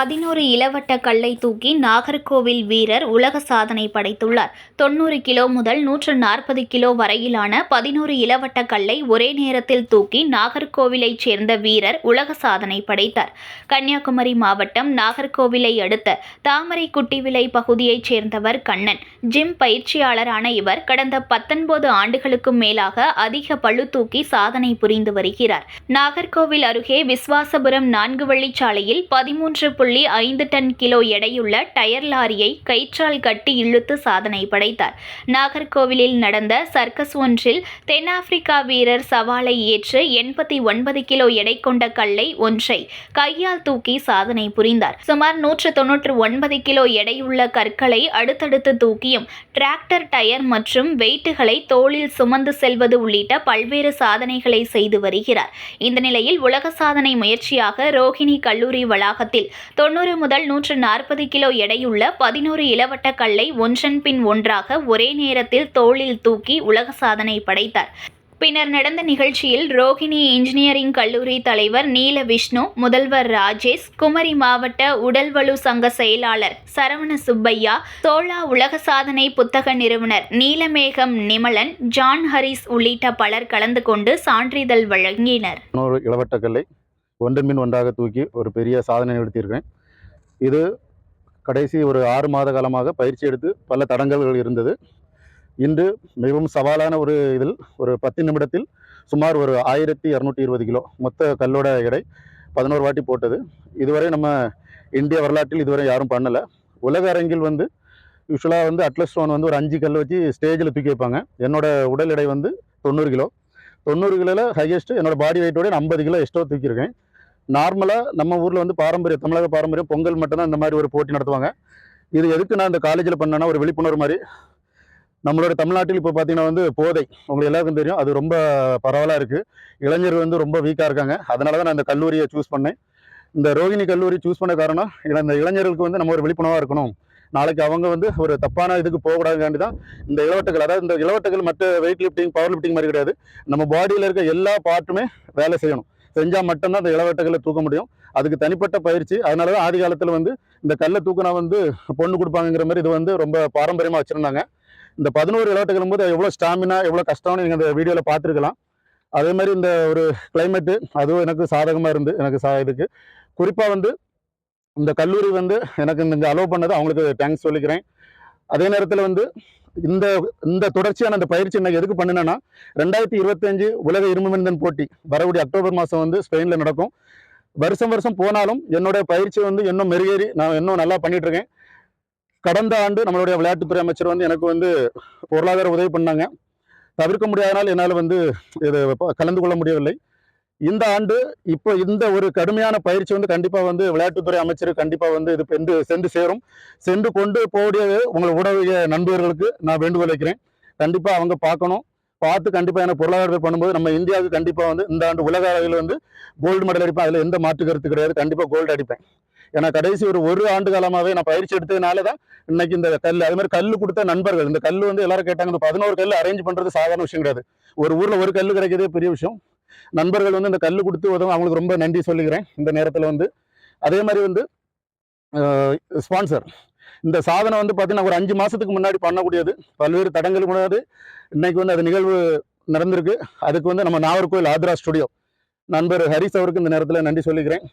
11 இளவட்ட கல்லை தூக்கி நாகர்கோவில் வீரர் உலக சாதனை படைத்துள்ளார். 90 கிலோ முதல் 140 கிலோ வரையிலான 11 இளவட்ட கல்லை ஒரே நேரத்தில் தூக்கி நாகர்கோவிலைச் சேர்ந்த வீரர் உலக சாதனை படைத்தார். கன்னியாகுமரி மாவட்டம் நாகர்கோவிலை அடுத்த தாமரைக்குட்டிவிளை பகுதியைச் சேர்ந்தவர் கண்ணன். ஜிம் பயிற்சியாளரான இவர் கடந்த 19 ஆண்டுகளுக்கும் மேலாக அதிக பளு தூக்கி சாதனை புரிந்து வருகிறார். நாகர்கோவில் அருகே விஸ்வாசபுரம் 4 வழிச்சாலையில் 13.5 டன் கிலோ எடையுள்ள டயர் லாரியை கயிற்றால் கட்டி இழுத்து சாதனை படைத்தார். நாகர்கோவிலில் நடந்த சர்க்கஸ் ஒன்றில் தென்னாப்பிரிக்கா வீரர் சவாலை ஏற்று 89 கிலோ எடை கொண்ட கல்லை ஒன்றை கையால் தூக்கி சாதனை புரிந்தார். சுமார் 199 கிலோ எடையுள்ள கற்களை அடுத்தடுத்து தூக்கியும் டிராக்டர் டயர் மற்றும் வெயிட்டுகளை தோளில் சுமந்து செல்வது உள்ளிட்ட பல்வேறு சாதனைகளை செய்து வருகிறார். இந்த நிலையில் உலக சாதனை முயற்சியாக ரோஹிணி கல்லூரி வளாகத்தில் 90 முதல் 140 கிலோ எடையுள்ள 11 இளவட்ட கல்லை ஒன்றன் பின் ஒன்றாக ஒரே நேரத்தில் தோளில் தூக்கி உலக சாதனை படைத்தார். பின்னர் நடந்த நிகழ்ச்சியில் ரோஹிணி இன்ஜினியரிங் கல்லூரி தலைவர் நீலவிஷ்ணு, முதல்வர் ராஜேஷ், குமரி மாவட்ட உடல்வலு சங்க செயலாளர் சரவண சுப்பையா, சோழா உலக சாதனை புத்தக நிறுவனர் நீலமேகம் நிமலன், ஜான் ஹரிஸ் உள்ளிட்ட பலர் கலந்து கொண்டு சான்றிதழ் வழங்கினர். இளவட்ட கல்லை ஒன்றன் பின் ஒன்றாக தூக்கி ஒரு பெரிய சாதனை நிகழ்த்தியிருக்கேன். இது கடைசி ஒரு 6 மாத காலமாக பயிற்சி எடுத்து பல தடங்கல்கள் இருந்தது. இன்று மிகவும் சவாலான ஒரு இதில் ஒரு 10 நிமிடத்தில் சுமார் ஒரு 1220 கிலோ மொத்த கல்லோட எடை 11 வாட்டி போட்டது. இதுவரை நம்ம இந்திய வரலாற்றில் இதுவரை யாரும் பண்ணலை. உலக அரங்கில் யூஸ்வலாக அட்லஸ் ஸ்டோன் ஒரு 5 கல் வச்சு ஸ்டேஜில் தூக்கி வைப்பாங்க. என்னோட உடல் எடை 90 கிலோ. 90 கிலோவில் ஹையஸ்ட்டு என்னோட பாடி வெயிட்டோட 50 கிலோ எக்ஸ்ட்ரா தூக்கியிருக்கேன். நார்மலாக நம்ம ஊரில் பாரம்பரியம், தமிழக பாரம்பரியம் பொங்கல் மட்டும்தான் இந்த மாதிரி ஒரு போட்டி நடத்துவாங்க. இது எதுக்கு நான் இந்த காலேஜில் பண்ணேன்னா ஒரு விழிப்புணர்வு மாதிரி. நம்மளோட தமிழ்நாட்டில் இப்போ பார்த்தீங்கன்னா போதை உங்களுக்கு எல்லாருக்கும் தெரியும், அது ரொம்ப பரவலாக இருக்குது. இளைஞர்கள் ரொம்ப வீக்காக இருக்காங்க. அதனால தான் நான் இந்த கல்லூரியை சூஸ் பண்ணேன். இந்த ரோஹிணி கல்லூரி சூஸ் பண்ண காரணம் இந்த இளைஞர்களுக்கு நம்ம ஒரு விழிப்புணர்வாக இருக்கணும். நாளைக்கு அவங்க ஒரு தப்பான இதுக்கு போகக்கூடாதுக்காண்டி தான் இந்த இளவட்டங்கள். அதாவது இந்த இளவட்டங்கள் மற்ற வெயிட் லிஃப்டிங், பவர் லிஃப்டிங் மாதிரி கிடையாது. நம்ம பாடியில் இருக்க எல்லா பார்ட்டுமே வேலை செய்யணும். செஞ்சால் மட்டும்தான் இந்த இளவட்டங்களை தூக்க முடியும். அதுக்கு தனிப்பட்ட பயிற்சி. அதனால தான் ஆதி காலத்தில் இந்த கல்லை தூக்கினா பொண்ணு கொடுப்பாங்கிற மாதிரி இது ரொம்ப பாரம்பரியமாக வச்சுருந்தாங்க. இந்த 11 இளவட்டங்களும் போது எவ்வளோ ஸ்டாமினா, எவ்வளோ கஷ்டம்னு நீங்கள் இந்த வீடியோவில் பார்த்துருக்கலாம். அதே மாதிரி இந்த ஒரு கிளைமேட்டு அதுவும் எனக்கு சாதகமாக இருந்து எனக்கு இதுக்கு குறிப்பாக இந்த கல்லூரி எனக்கு இங்கே அலோவ் பண்ணது அவங்களுக்கு தேங்க்ஸ் சொல்லிக்கிறேன். அதே நேரத்தில் இந்த இந்த தொடர்ச்சியான அந்த பயிற்சி எனக்கு எதுக்கு பண்ணினேன்னா 2025 உலக இரும்புமிந்தன் போட்டி வரக்கூடிய அக்டோபர் மாதம் ஸ்பெயினில் நடக்கும். வருஷம் போனாலும் என்னோட பயிற்சி இன்னும் மெருகேறி நான் இன்னும் நல்லா பண்ணிட்டு இருக்கேன். கடந்த ஆண்டு நம்மளுடைய விளையாட்டுத்துறை அமைச்சர் எனக்கு பொருளாதார உதவி பண்ணாங்க. தவிர்க்க முடியாதனால் என்னால் இது கலந்து கொள்ள முடியவில்லை. இந்த ஆண்டு இப்போ இந்த ஒரு கடுமையான பயிற்சி கண்டிப்பாக விளையாட்டுத்துறை அமைச்சர் கண்டிப்பாக இது சென்று சேரும். சென்று கொண்டு போகக்கூடிய உங்களை ஊடக நண்பர்களுக்கு நான் வேண்டுகோள் வைக்கிறேன். கண்டிப்பாக அவங்க பார்க்கணும். பார்த்து கண்டிப்பாக எனக்கு பொருளாதார பண்ணும்போது நம்ம இந்தியாவுக்கு கண்டிப்பாக இந்த ஆண்டு உலக அளவில் கோல்டு மெடல் அடிப்பேன். அதில் எந்த மாற்று கருத்து கிடையாது. கண்டிப்பாக கோல்டு அடிப்பேன். ஏன்னா கடைசி ஒரு ஆண்டு காலமாகவே நான் பயிற்சி எடுத்ததுனால தான் இன்னைக்கு இந்த கல். அது மாதிரி கல் கொடுத்த நண்பர்கள். இந்த கல் எல்லாரும் கேட்டாங்க. இந்த 11 கல் அரேஞ்ச் பண்ணுறது சாதாரண விஷயம் கிடையாது. ஒரு ஊரில் ஒரு கல் கிடைக்கிறதே பெரிய விஷயம். நண்பர்கள் இந்த கல் கொடுத்து உதவும். அவங்களுக்கு ரொம்ப நன்றி சொல்லிக்கிறேன் இந்த நேரத்தில். அதே மாதிரி ஸ்பான்சர் இந்த சாதனை பார்த்தீங்கன்னா ஒரு 5 மாதத்துக்கு முன்னாடி பண்ணக்கூடியது. பல்வேறு தடங்கள் கூடாது. இன்னைக்கு அது நிகழ்வு நடந்திருக்கு. அதுக்கு நம்ம நாகர்கோவில் ஆத்ரா ஸ்டுடியோ நண்பர் ஹரிஸ் அவருக்கு இந்த நேரத்தில் நன்றி சொல்லிக்கிறேன்.